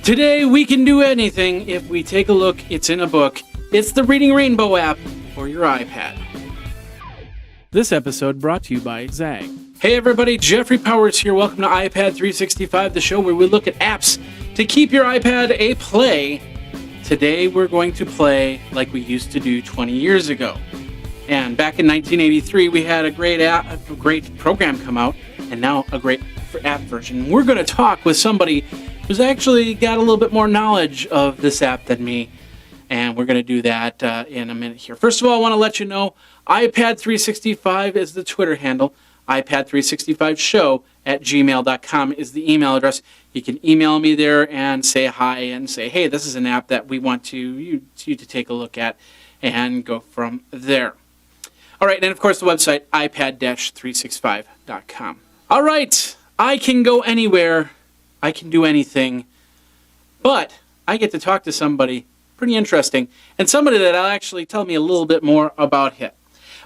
Today we can do anything if we take a look. It's in a book. It's the Reading Rainbow app for your iPad. This episode brought to you by Zagg. Hey everybody, Jeffrey Powers here. Welcome to iPad 365, the show where we look at apps to keep your iPad a play. Today we're going to play like we used to do 20 years ago. And back in 1983, we had a great program come out, and now a great app version. We're going to talk with somebody who's actually got a little bit more knowledge of this app than me, and we're going to do that in a minute here. First of all, I want to let you know, iPad365 is the Twitter handle. iPad365show@gmail.com is the email address. You can email me there and say hi and say, hey, this is an app that we want you to take a look at, and go from there. All right, and of course the website, iPad-365.com. All right, I can go anywhere, I can do anything, but I get to talk to somebody pretty interesting, and somebody that'll actually tell me a little bit more about it.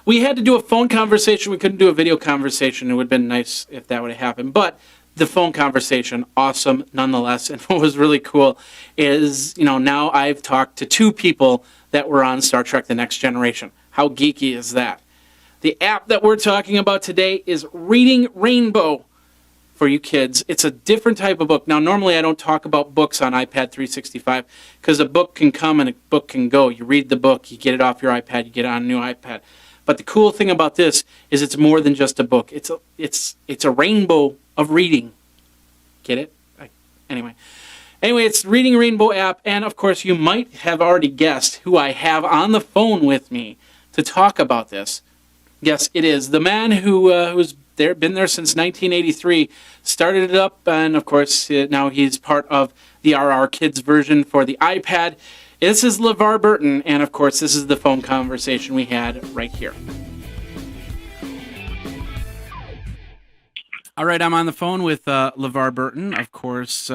We had to do a phone conversation, we couldn't do a video conversation. It would have been nice if that would have happened, but the phone conversation, awesome nonetheless. And what was really cool is, now I've talked to two people that were on Star Trek The Next Generation. How geeky is that? The app that we're talking about today is Reading Rainbow for you kids. It's a different type of book. Now, normally I don't talk about books on iPad 365 because a book can come and a book can go. You read the book, you get it off your iPad, you get it on a new iPad. But the cool thing about this is it's more than just a book. It's a rainbow of reading. Get it? Anyway, it's Reading Rainbow app, and of course you might have already guessed who I have on the phone with me to talk about this. Yes, it is the man who's been there since 1983, started it up, and of course now he's part of the RR Kids version for the iPad. This is LeVar Burton, and of course this is the phone conversation we had right here. All right, I'm on the phone with LeVar Burton, of course,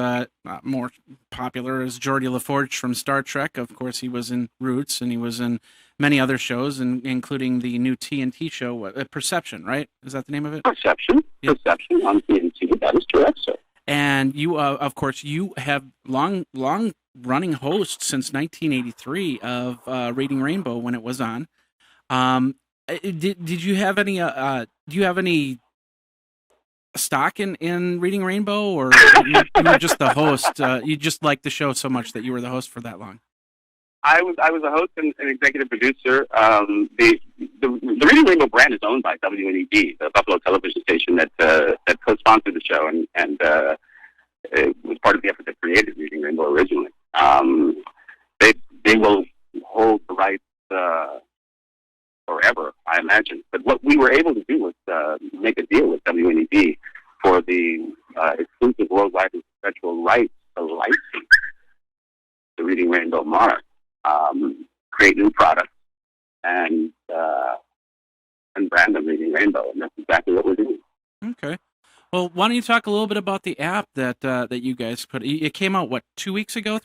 more popular as Geordi LaForge from Star Trek. Of course, he was in Roots, and he was in many other shows, including the new TNT show, Perception, right? Is that the name of it? Perception. Yeah. Perception on TNT. That is correct, sir. And you, of course, you have long-running host since 1983 of Reading Rainbow when it was on. Did you have any? Do you have any stock in Reading Rainbow, or you were just the host? You just liked the show so much that you were the host for that long? I was a host and an executive producer. The Reading Rainbow brand is owned by WNED, the Buffalo television station that co-sponsored the show, and it was part of the effort that created Reading Rainbow originally. They will hold the rights forever, I imagine. But what we were able to do was make a deal with WNED for the exclusive worldwide and perpetual rights to license the Reading Rainbow mark, create new products, and brand them Reading Rainbow, and that's exactly what we're doing. Okay. Well, why don't you talk a little bit about the app that you guys put? It came out, 3 weeks ago?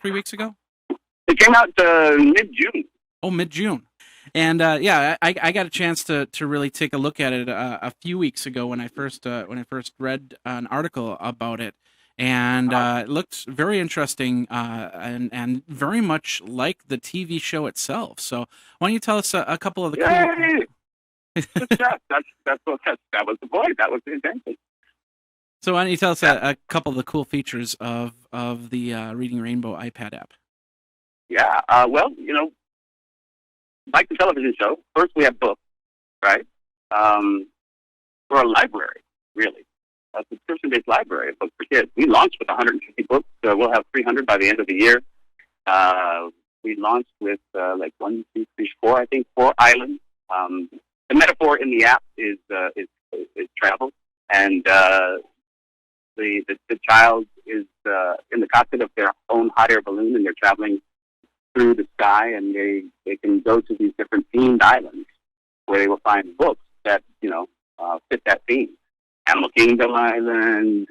It came out mid-June. Oh, mid-June. And I got a chance to really take a look at it a few weeks ago when I first read an article about it, and it looked very interesting and very much like the TV show itself. So why don't you tell us a couple of the cool... That was the point. That was the intention. So why don't you tell us a couple of the cool features of the Reading Rainbow iPad app? Yeah. Like the television show, first we have books, right? We're a library, really. A subscription-based library of books for kids. We launched with 150 books. We'll have 300 by the end of the year. We launched with 4 islands. The metaphor in the app is travel, and the child is in the cockpit of their own hot air balloon, and they're traveling through the sky, and they can go to these different themed islands where they will find books that fit that theme. Animal Kingdom Island,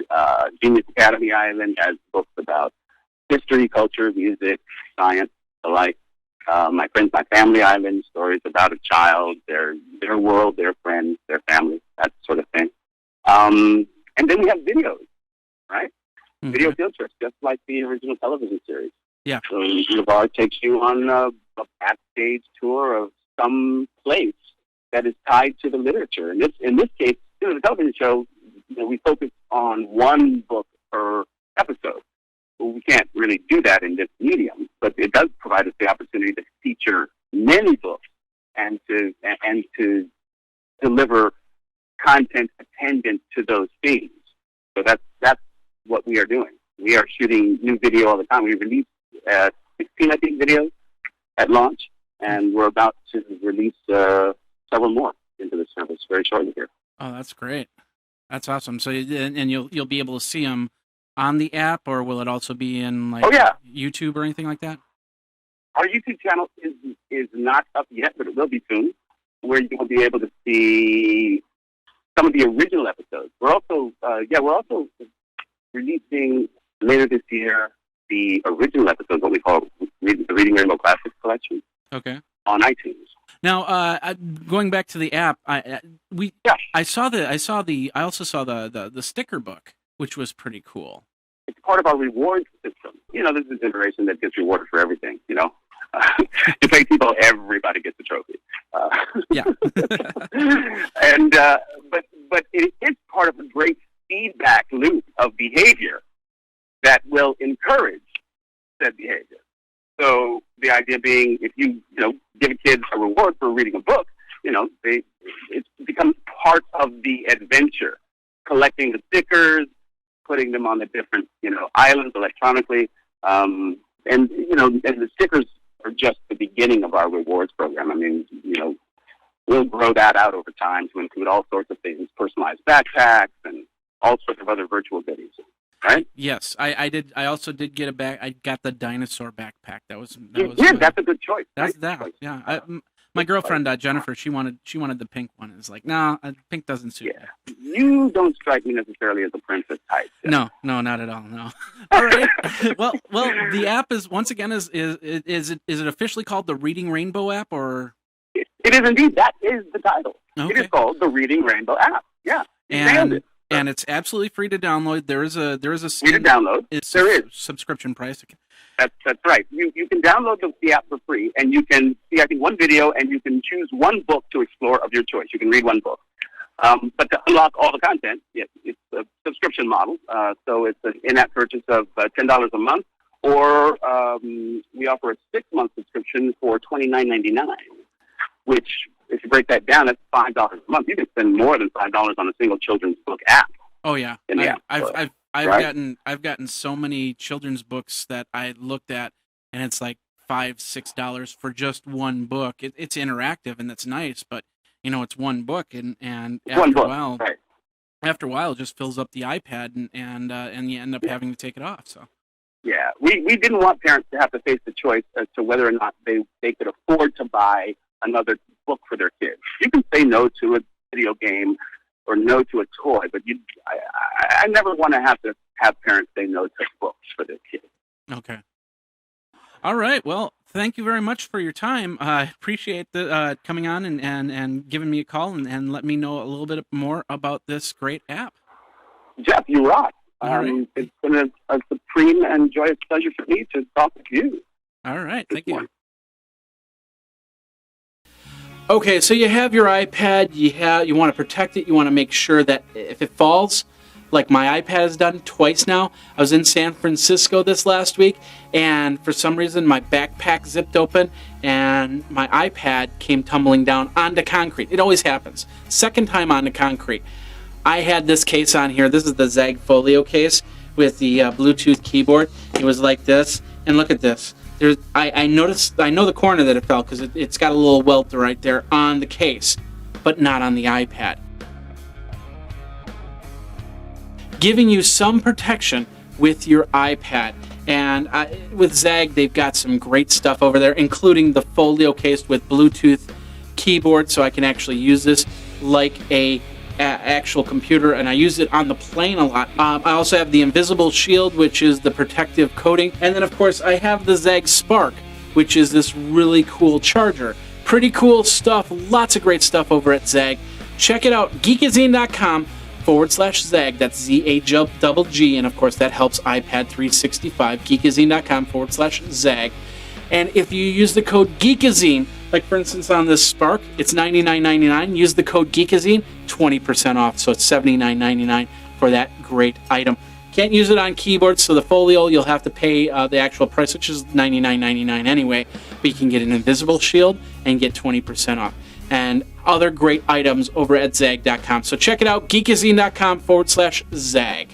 Genius Academy Island has books about history, culture, music, science, the like. My Friends, My Family Island, stories about a child, their world, their friends, their family, that sort of thing. And then we have videos, right? video field trips, just like the original television series. Yeah. So LeVar takes you on a backstage tour of some place that is tied to the literature. In this case, the television show, we focus on one book per episode. Well, we can't really do that in this medium, but it does provide us the opportunity to feature many books and to deliver content attendant to those themes. So that's what we are doing. We are shooting new video all the time. We released 16, I think, videos at launch, and we're about to release several more into the service very shortly here. Oh, that's great. That's awesome. So, and you'll be able to see them on the app, or will it also be in YouTube or anything like that? Our YouTube channel is not up yet, but it will be soon, where you'll be able to see some of the original episodes. We're also releasing later this year the original episodes, what we call the Reading Rainbow Classics Collection. Okay. On iTunes. Now, going back to the app, I also saw the sticker book, which was pretty cool. It's part of our reward system. This is a generation that gets rewarded for everything. To play people, everybody gets a trophy. Yeah. And but it is part of a great feedback loop of behavior that will encourage said behavior. So the idea being, if you give a kid a reward for reading a book, it becomes part of the adventure, collecting the stickers, putting them on the different islands electronically, and the stickers are just the beginning of our rewards program. I mean, we'll grow that out over time to include all sorts of things, personalized backpacks and all sorts of other virtual goodies. Right? Yes, I did. I also did get I got the dinosaur backpack. That was that's a good choice. That's that. Choice. Yeah. My girlfriend Jennifer, she wanted the pink one. It's like, no, pink doesn't suit me. You don't strike me necessarily as a princess type. No, not at all. No. All right. well, the app is once again is it officially called the Reading Rainbow app, or? It is indeed. That is the title. Okay. It is called the Reading Rainbow app. Yeah. Nailed it. And it's absolutely free to download. There is a free to download. There is subscription price. That's right. You can download the app for free, and you can see, I think, one video, and you can choose one book to explore of your choice. You can read one book. But to unlock all the content, it's a subscription model. So it's an in-app purchase of $10 a month, or we offer a 6-month subscription for $29.99, which, if you break that down, that's $5 a month. You can spend more than $5 on a single children's book app. Oh yeah, I've gotten so many children's books that I looked at, and it's like $5-6 for just one book. It's interactive and that's nice, but it's one book, and after a while, it just fills up the iPad, and you end up having to take it off. So. Yeah, we didn't want parents to have to face the choice as to whether or not they could afford to buy another book for their kids. You can say no to a video game or no to a toy, but I never want to have parents say no to books for their kids. Okay. All right. Well, thank you very much for your time. I appreciate the coming on and giving me a call and let me know a little bit more about this great app. Jeff, you rock. Right. It's been a supreme and joyous pleasure for me to talk with you. All right. Thank you. Okay, so you have your iPad, you want to protect it, you want to make sure that if it falls, like my iPad has done twice now. I was in San Francisco this last week, and for some reason my backpack zipped open, and my iPad came tumbling down onto concrete. It always happens. Second time onto concrete. I had this case on here. This is the Zagg Folio case with the Bluetooth keyboard. It was like this, and look at this. I noticed. I know the corner that it fell because it's got a little welter right there on the case, but not on the iPad. Giving you some protection with your iPad, and with Zagg, they've got some great stuff over there, including the Folio case with Bluetooth keyboard, so I can actually use this like a actual computer, and I use it on the plane a lot. I also have the Invisible Shield, which is the protective coating, and then of course I have the Zagg Spark, which is this really cool charger. Pretty cool stuff, lots of great stuff over at Zagg. Check it out, geekazine.com geekazine.com/Zagg. That's Z-A-G-G. And of course, that helps iPad 365. Geekazine.com/Zagg. And if you use the code Geekazine, like for instance on this Spark, it's $99.99. Use the code Geekazine, 20% off. So it's $79.99 for that great item. Can't use it on keyboards, so the Folio you'll have to pay the actual price, which is $99.99 anyway. But you can get an invisible shield and get 20% off. And other great items over at Zagg.com. So check it out, geekazine.com/Zagg.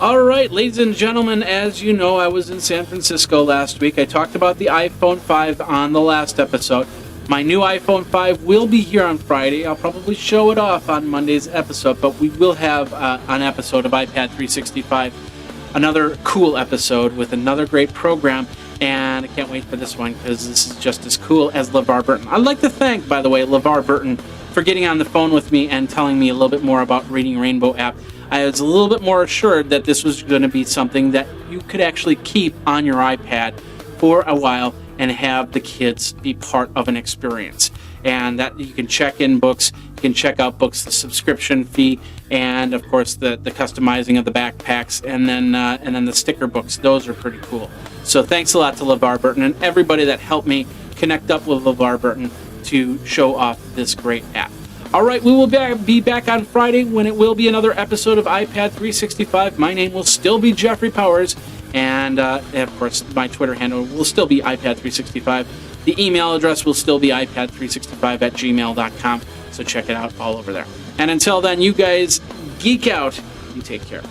All right, ladies and gentlemen, as you know, I was in San Francisco last week. I talked about the iPhone 5 on the last episode. My new iPhone 5 will be here on Friday. I'll probably show it off on Monday's episode, but we will have an episode of iPad 365, another cool episode with another great program, and I can't wait for this one because this is just as cool as LeVar Burton. I'd like to thank, by the way, LeVar Burton for getting on the phone with me and telling me a little bit more about Reading Rainbow app. I was a little bit more assured that this was going to be something that you could actually keep on your iPad for a while and have the kids be part of an experience. And that you can check in books, you can check out books, the subscription fee, and of course the customizing of the backpacks, and then the sticker books. Those are pretty cool. So thanks a lot to LeVar Burton and everybody that helped me connect up with LeVar Burton to show off this great app. All right, we will be back on Friday when it will be another episode of iPad 365. My name will still be Jeffrey Powers, and of course, my Twitter handle will still be iPad365. The email address will still be iPad365@gmail.com, so check it out all over there. And until then, you guys geek out. You take care.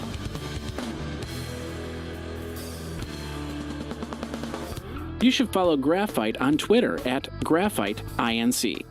You should follow Graphite on Twitter @GraphiteINC.